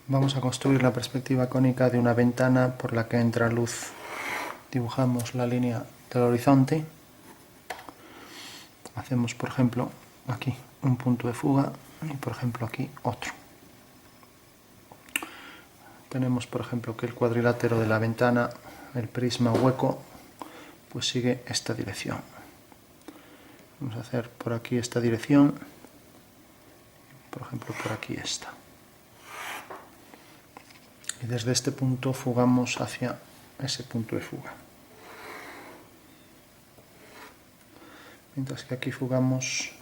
Vamos a construir la perspectiva cónica de una ventana por la que entra luz. Dibujamos la línea del horizonte. Hacemos, por ejemplo, aquí un punto de fuga y, por ejemplo, aquí otro. Tenemos, por ejemplo, que el cuadrilátero de la ventana, el prisma hueco, pues sigue esta dirección. Vamos a hacer por aquí esta dirección, por ejemplo, por aquí esta. Y desde este punto fugamos hacia ese punto de fuga. Mientras que aquí fugamos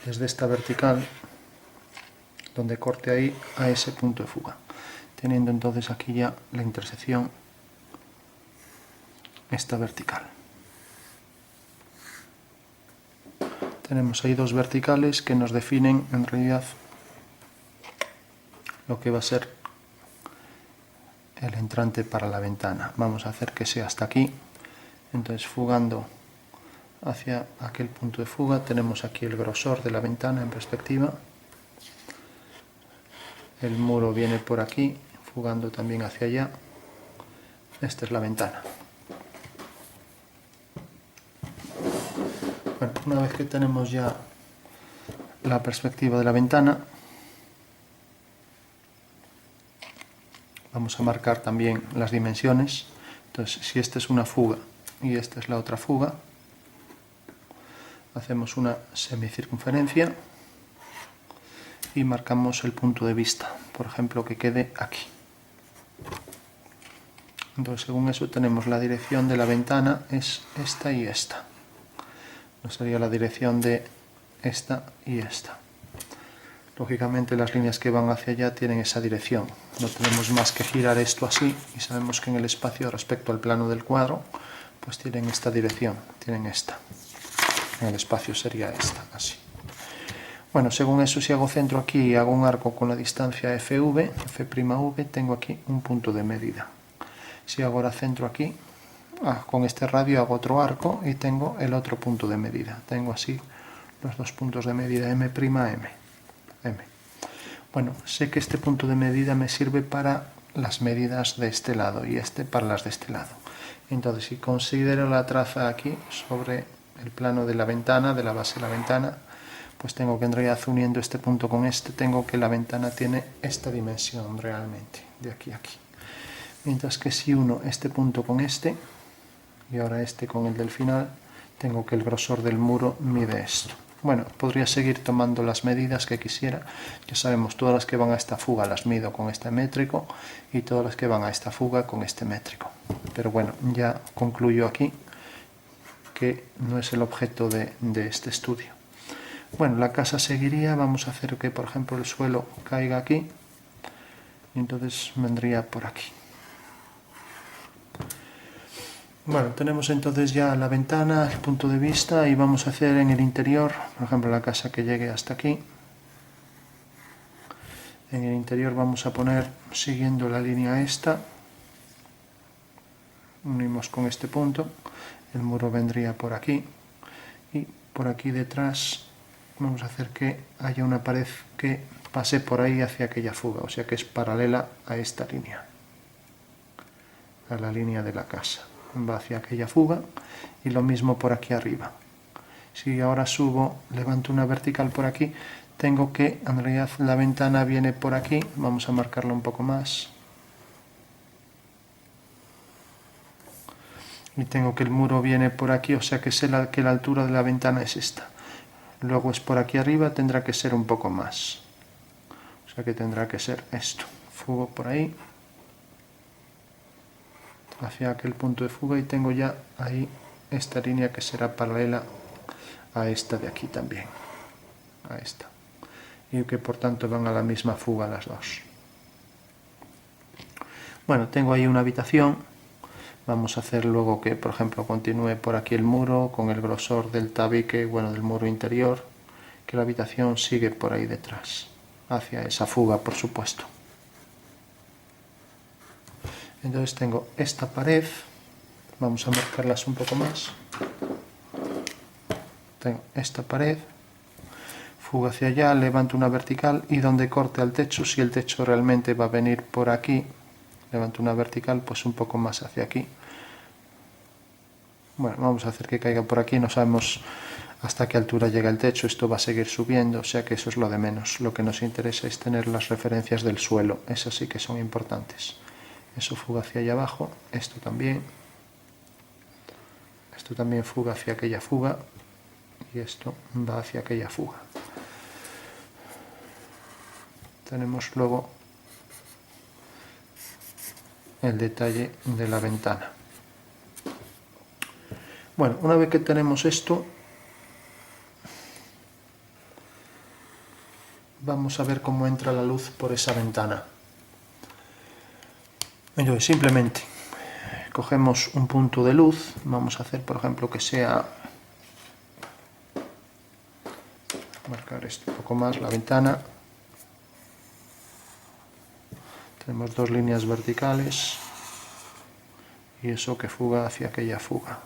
desde esta vertical, donde corte ahí, a ese punto de fuga, teniendo entonces aquí ya la intersección, esta vertical. Tenemos ahí dos verticales que nos definen en realidad lo que va a ser el entrante para la ventana. Vamos a hacer que sea hasta aquí. Entonces, fugando hacia aquel punto de fuga, tenemos aquí el grosor de la ventana en perspectiva. El muro viene por aquí, fugando también hacia allá. Esta es la ventana. Bueno, una vez que tenemos ya la perspectiva de la ventana, vamos a marcar también las dimensiones. Entonces, si esta es una fuga y esta es la otra fuga, hacemos una semicircunferencia y marcamos el punto de vista, por ejemplo, que quede aquí. Entonces, según eso, tenemos la dirección de la ventana, es esta y esta. No sería la dirección de esta y esta. Lógicamente, las líneas que van hacia allá tienen esa dirección. No tenemos más que girar esto así y sabemos que en el espacio respecto al plano del cuadro, pues tienen esta dirección, tienen esta. En el espacio sería esta, así. Bueno, según eso, si hago centro aquí y hago un arco con la distancia FV, F'V, tengo aquí un punto de medida. Si hago ahora centro aquí, con este radio hago otro arco y tengo el otro punto de medida. Tengo así los dos puntos de medida M', M. Bueno, sé que este punto de medida me sirve para las medidas de este lado y este para las de este lado. Entonces, si considero la traza aquí sobre el plano de la ventana, de la base de la ventana, pues tengo que en realidad uniendo este punto con este, tengo que la ventana tiene esta dimensión realmente, de aquí a aquí. Mientras que si uno este punto con este, y ahora este con el del final, tengo que el grosor del muro mide esto. Bueno, podría seguir tomando las medidas que quisiera. Ya sabemos, todas las que van a esta fuga las mido con este métrico y todas las que van a esta fuga con este métrico. Pero bueno, ya concluyo aquí que no es el objeto de este estudio. Bueno, la casa seguiría. Vamos a hacer que, por ejemplo, el suelo caiga aquí y entonces vendría por aquí. Bueno, tenemos entonces ya la ventana, el punto de vista, y vamos a hacer en el interior, por ejemplo, la casa que llegue hasta aquí. En el interior vamos a poner, siguiendo la línea esta, unimos con este punto, el muro vendría por aquí, y por aquí detrás vamos a hacer que haya una pared que pase por ahí hacia aquella fuga, o sea que es paralela a esta línea, a la línea de la casa. Va hacia aquella fuga y lo mismo por aquí arriba. Si ahora subo, levanto una vertical por aquí, tengo que, en realidad la ventana viene por aquí, vamos a marcarla un poco más, y tengo que el muro viene por aquí, o sea que sé que la altura de la ventana es esta. Luego es por aquí arriba, tendrá que ser un poco más, o sea que tendrá que ser esto. Fugo por ahí hacia aquel punto de fuga y tengo ya ahí esta línea que será paralela a esta de aquí también, a esta, y que por tanto van a la misma fuga las dos. Bueno, tengo ahí una habitación. Vamos a hacer luego que, por ejemplo, continúe por aquí el muro con el grosor del tabique, bueno, del muro interior, que la habitación sigue por ahí detrás, hacia esa fuga, por supuesto. Entonces tengo esta pared, vamos a marcarlas un poco más. Tengo esta pared, fuga hacia allá, levanto una vertical y donde corte al techo, si el techo realmente va a venir por aquí, levanto una vertical pues un poco más hacia aquí. Bueno, vamos a hacer que caiga por aquí, no sabemos hasta qué altura llega el techo, esto va a seguir subiendo, o sea que eso es lo de menos. Lo que nos interesa es tener las referencias del suelo, esas sí que son importantes. Eso fuga hacia allá abajo, esto también fuga hacia aquella fuga y esto va hacia aquella fuga. Tenemos luego el detalle de la ventana. Bueno, una vez que tenemos esto, vamos a ver cómo entra la luz por esa ventana. Entonces, simplemente cogemos un punto de luz, vamos a hacer por ejemplo que sea, marcar esto un poco más, la ventana, tenemos dos líneas verticales y eso que fuga hacia aquella fuga,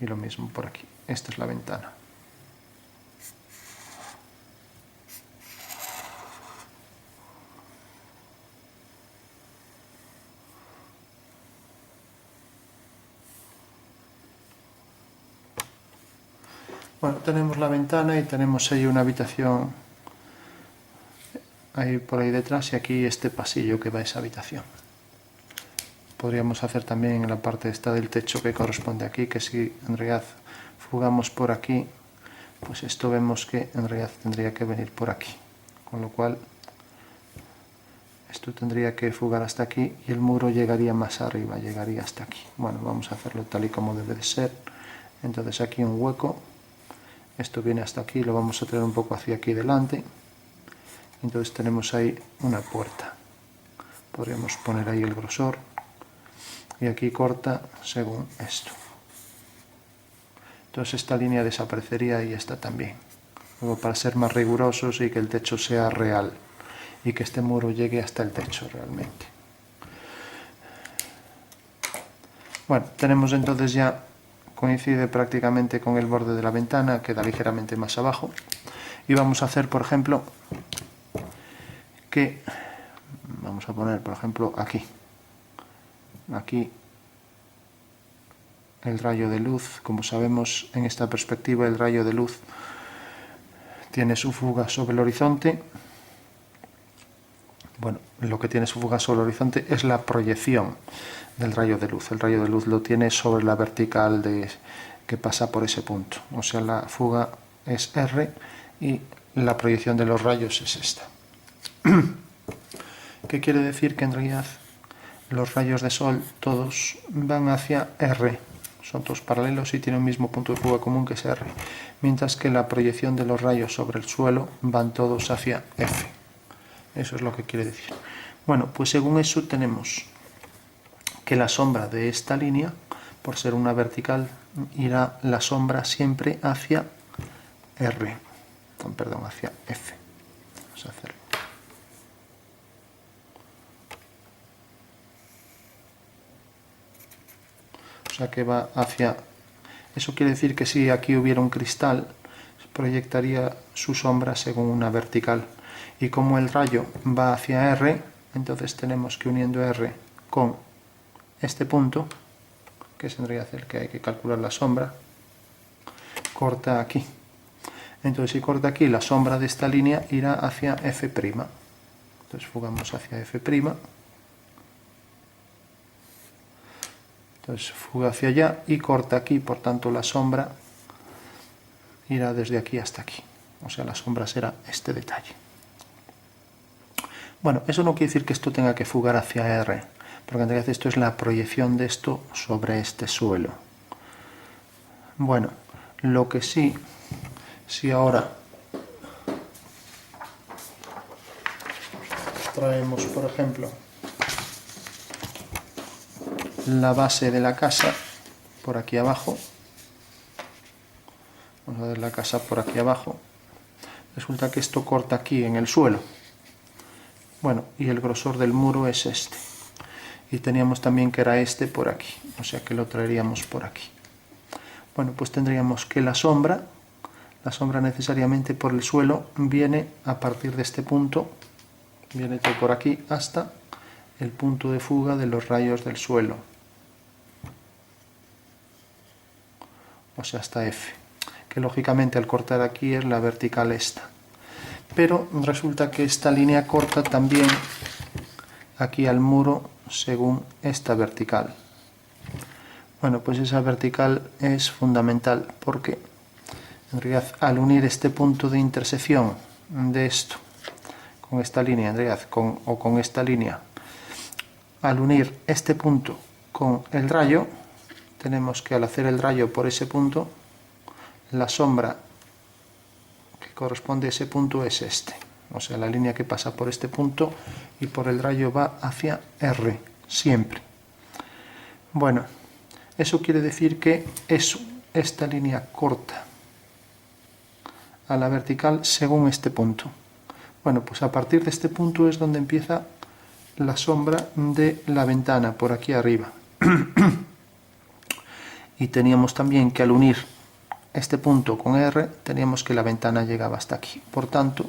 y lo mismo por aquí, esta es la ventana. Bueno, tenemos la ventana y tenemos ahí una habitación ahí por ahí detrás y aquí este pasillo que va a esa habitación. Podríamos hacer también en la parte esta del techo que corresponde aquí, que si en realidad fugamos por aquí, pues esto vemos que en realidad tendría que venir por aquí, con lo cual esto tendría que fugar hasta aquí y el muro llegaría más arriba, llegaría hasta aquí. Bueno, vamos a hacerlo tal y como debe de ser. Entonces aquí un hueco, esto viene hasta aquí, lo vamos a traer un poco hacia aquí delante. Entonces tenemos ahí una puerta. Podríamos poner ahí el grosor y aquí corta según esto. Entonces esta línea desaparecería y esta también. Luego, para ser más rigurosos y que el techo sea real y que este muro llegue hasta el techo realmente. Bueno, tenemos entonces ya, coincide prácticamente con el borde de la ventana, queda ligeramente más abajo. Y vamos a hacer, por ejemplo, que vamos a poner, por ejemplo, aquí el rayo de luz. Como sabemos, en esta perspectiva el rayo de luz tiene su fuga sobre el horizonte. Bueno, lo que tiene su fuga sobre el horizonte es la proyección del rayo de luz. El rayo de luz lo tiene sobre la vertical que pasa por ese punto. O sea, la fuga es R y la proyección de los rayos es esta. ¿Qué quiere decir? Que en realidad los rayos de sol todos van hacia R, son todos paralelos y tienen un mismo punto de fuga común que es R, mientras que la proyección de los rayos sobre el suelo van todos hacia F. Eso es lo que quiere decir. Bueno, pues según eso tenemos que la sombra de esta línea, por ser una vertical, irá la sombra siempre hacia R, perdón, hacia F. Vamos a hacerlo. O sea que va hacia... Eso quiere decir que si aquí hubiera un cristal, proyectaría su sombra según una vertical. Y como el rayo va hacia R, entonces tenemos que uniendo R con este punto, que es en realidad el que hay que calcular la sombra, corta aquí. Entonces si corta aquí, la sombra de esta línea irá hacia F'. Entonces fugamos hacia F'. Entonces fuga hacia allá y corta aquí, por tanto la sombra irá desde aquí hasta aquí. O sea, la sombra será este detalle. Bueno, eso no quiere decir que esto tenga que fugar hacia R, porque en realidad esto es la proyección de esto sobre este suelo. Bueno, lo que sí, si ahora traemos, por ejemplo, la base de la casa por aquí abajo, vamos a ver la casa por aquí abajo, resulta que esto corta aquí en el suelo. Bueno, y el grosor del muro es este. Y teníamos también que era este por aquí, o sea que lo traeríamos por aquí. Bueno, pues tendríamos que la sombra La sombra necesariamente por el suelo viene a partir de este punto, viene todo por aquí hasta el punto de fuga de los rayos del suelo, o sea, hasta F, que lógicamente al cortar aquí es la vertical esta. Pero resulta que esta línea corta también aquí al muro según esta vertical. Bueno, pues esa vertical es fundamental porque en realidad al unir este punto de intersección de esto con esta línea, en realidad con esta línea, al unir este punto con el rayo, tenemos que al hacer el rayo por ese punto, la sombra que corresponde a ese punto es este. O sea, la línea que pasa por este punto y por el rayo va hacia R, siempre. Bueno, eso quiere decir que esta línea corta a la vertical según este punto. Bueno, pues a partir de este punto es donde empieza la sombra de la ventana, por aquí arriba. Y teníamos también que al unir este punto con R, teníamos que la ventana llegaba hasta aquí. Por tanto,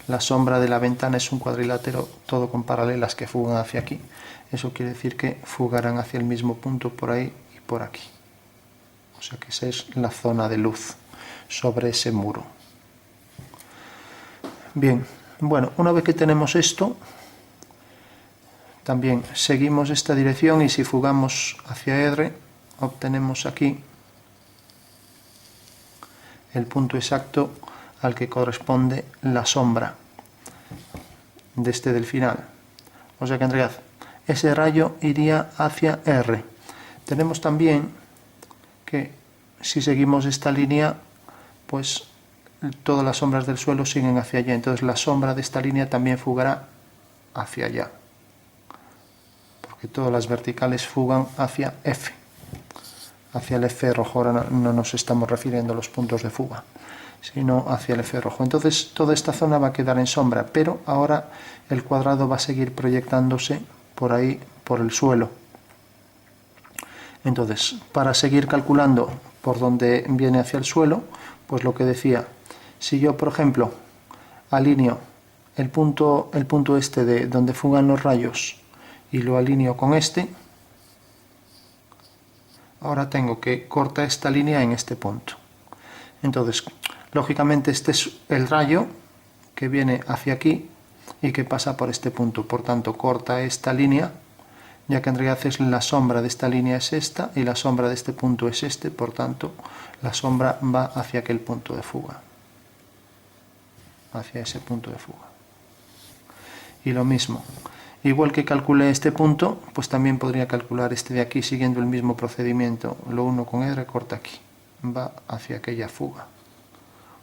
la sombra de la ventana es un cuadrilátero todo con paralelas que fugan hacia aquí. Eso quiere decir que fugarán hacia el mismo punto por ahí y por aquí. O sea que esa es la zona de luz sobre ese muro. Bien, bueno, una vez que tenemos esto, también seguimos esta dirección y si fugamos hacia R, obtenemos aquí el punto exacto al que corresponde la sombra de este del final. O sea que en realidad ese rayo iría hacia R. Tenemos también que si seguimos esta línea, pues todas las sombras del suelo siguen hacia allá. Entonces la sombra de esta línea también fugará hacia allá. Porque todas las verticales fugan hacia F. Hacia el F rojo. Ahora no nos estamos refiriendo a los puntos de fuga, sino hacia el F rojo. Entonces toda esta zona va a quedar en sombra, pero ahora el cuadrado va a seguir proyectándose por ahí, por el suelo. Entonces, para seguir calculando por dónde viene hacia el suelo, pues lo que decía, si yo, por ejemplo, alineo el punto este de donde fugan los rayos y lo alineo con este, ahora tengo que cortar esta línea en este punto. Entonces, lógicamente este es el rayo que viene hacia aquí y que pasa por este punto. Por tanto, corta esta línea, ya que en realidad es la sombra de esta línea es esta y la sombra de este punto es este. Por tanto, la sombra va hacia aquel punto de fuga. Hacia ese punto de fuga. Y lo mismo. Igual que calculé este punto, pues también podría calcular este de aquí siguiendo el mismo procedimiento. Lo uno con R, corta aquí. Va hacia aquella fuga.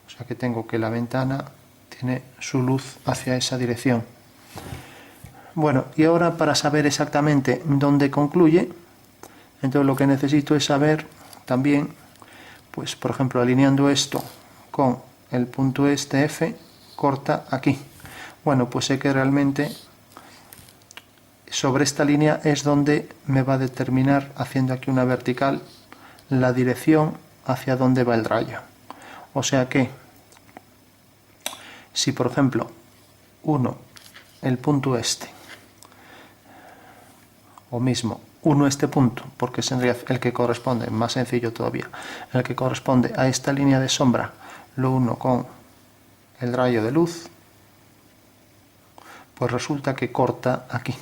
O sea que tengo que la ventana tiene su luz hacia esa dirección. Bueno, y ahora para saber exactamente dónde concluye, entonces lo que necesito es saber también, pues por ejemplo, alineando esto con el punto este F, corta aquí. Bueno, pues sé que realmente sobre esta línea es donde me va a determinar, haciendo aquí una vertical, la dirección hacia dónde va el rayo. O sea que, si por ejemplo, uno el punto este, o mismo, uno este punto, porque es en realidad el que corresponde, más sencillo todavía, el que corresponde a esta línea de sombra, lo uno con el rayo de luz, pues resulta que corta aquí.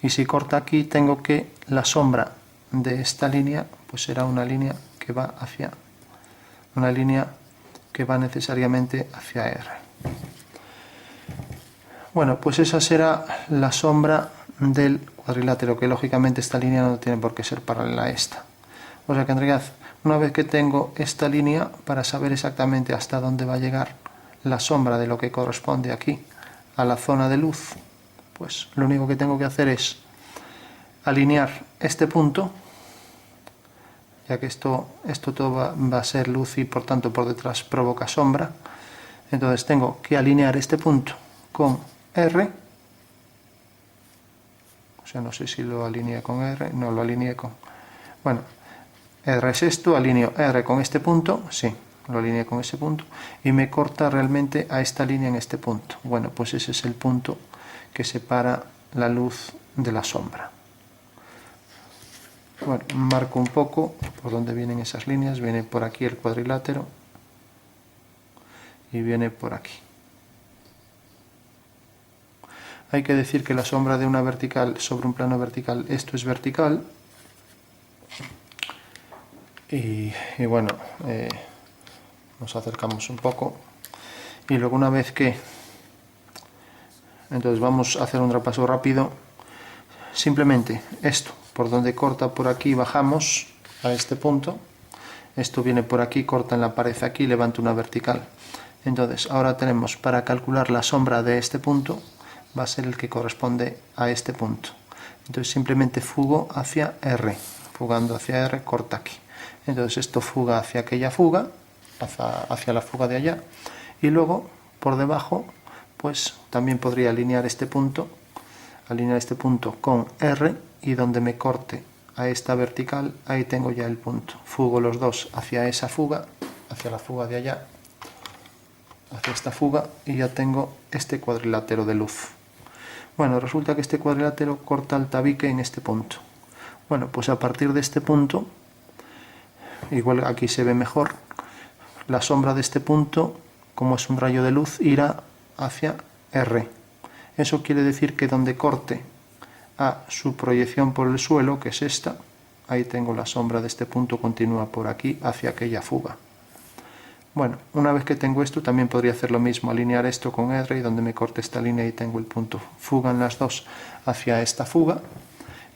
Y si corta aquí, tengo que la sombra de esta línea, pues será una línea que va hacia, una línea que va necesariamente hacia R. Bueno, pues esa será la sombra del cuadrilátero, que lógicamente esta línea no tiene por qué ser paralela a esta. O sea que en realidad, una vez que tengo esta línea, para saber exactamente hasta dónde va a llegar la sombra de lo que corresponde aquí a la zona de luz, pues lo único que tengo que hacer es alinear este punto, ya que esto todo va a ser luz y por tanto por detrás provoca sombra. Entonces tengo que alinear este punto con R, o sea, no sé si lo alineé con R, no lo alineé con... Bueno, R es esto, alineo R con este punto, sí, lo alineé con ese punto, y me corta realmente a esta línea en este punto. Bueno, pues ese es el punto que separa la luz de la sombra. Bueno, marco un poco por donde vienen esas líneas. Viene por aquí el cuadrilátero y viene por aquí. Hay que decir que la sombra de una vertical sobre un plano vertical, esto es vertical. Y bueno, nos acercamos un poco. Y luego una vez que... Entonces vamos a hacer un repaso rápido. Simplemente esto, por donde corta por aquí, bajamos a este punto. Esto viene por aquí, corta en la pared aquí, levanta una vertical. Entonces ahora tenemos, para calcular la sombra de este punto, va a ser el que corresponde a este punto. Entonces simplemente fugo hacia R. Fugando hacia R, corta aquí. Entonces esto fuga hacia aquella fuga, hacia la fuga de allá. Y luego, por debajo, pues también podría alinear este punto con R, y donde me corte a esta vertical, ahí tengo ya el punto. Fugo los dos hacia esa fuga, hacia la fuga de allá, hacia esta fuga, y ya tengo este cuadrilátero de luz. Bueno, resulta que este cuadrilátero corta el tabique en este punto. Bueno, pues a partir de este punto, igual aquí se ve mejor, la sombra de este punto, como es un rayo de luz, irá hacia R. Eso quiere decir que donde corte a su proyección por el suelo, que es esta, ahí tengo la sombra de este punto, continúa por aquí hacia aquella fuga. Bueno, una vez que tengo esto, también podría hacer lo mismo, alinear esto con R, y donde me corte esta línea ahí tengo el punto. Fugan las dos hacia esta fuga,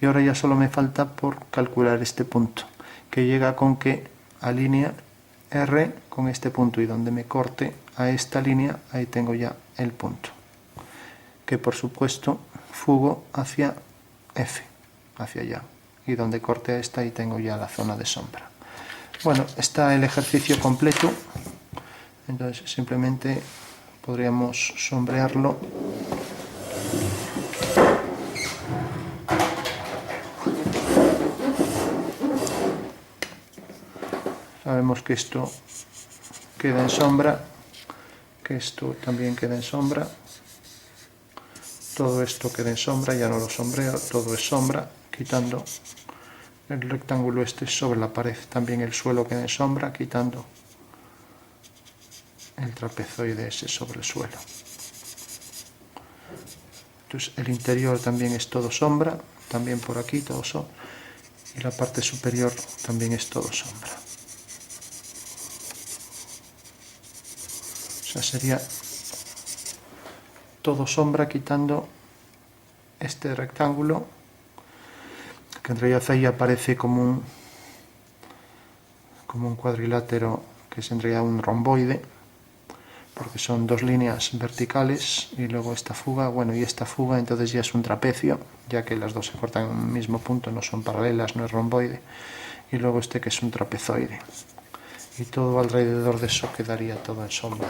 y ahora ya solo me falta por calcular este punto, que llega con que alinea R con este punto, y donde me corte a esta línea, ahí tengo ya el punto, que por supuesto fugo hacia F, hacia allá, y donde corte a esta, ahí tengo ya la zona de sombra. Bueno, está el ejercicio completo. Entonces simplemente podríamos sombrearlo. Sabemos que esto queda en sombra, que esto también queda en sombra, todo esto queda en sombra, ya no lo sombreo, todo es sombra, quitando el rectángulo este sobre la pared. También el suelo queda en sombra, quitando el trapezoide ese sobre el suelo. Entonces el interior también es todo sombra, también por aquí todo sombra, y la parte superior también es todo sombra. O sea, sería todo sombra quitando este rectángulo, que en realidad ahí aparece como un cuadrilátero, que es en realidad un romboide, porque son dos líneas verticales, y luego esta fuga, bueno, y esta fuga entonces ya es un trapecio, ya que las dos se cortan en un mismo punto, no son paralelas, no es romboide, y luego este que es un trapezoide, y todo alrededor de eso quedaría todo en sombra.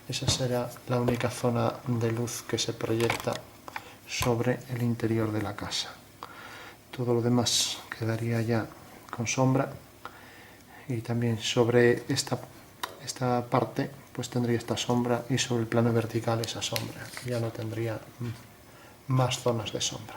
Esa será la única zona de luz que se proyecta sobre el interior de la casa. Todo lo demás quedaría ya con sombra, y también sobre esta parte pues tendría esta sombra, y sobre el plano vertical esa sombra, que ya no tendría más zonas de sombra.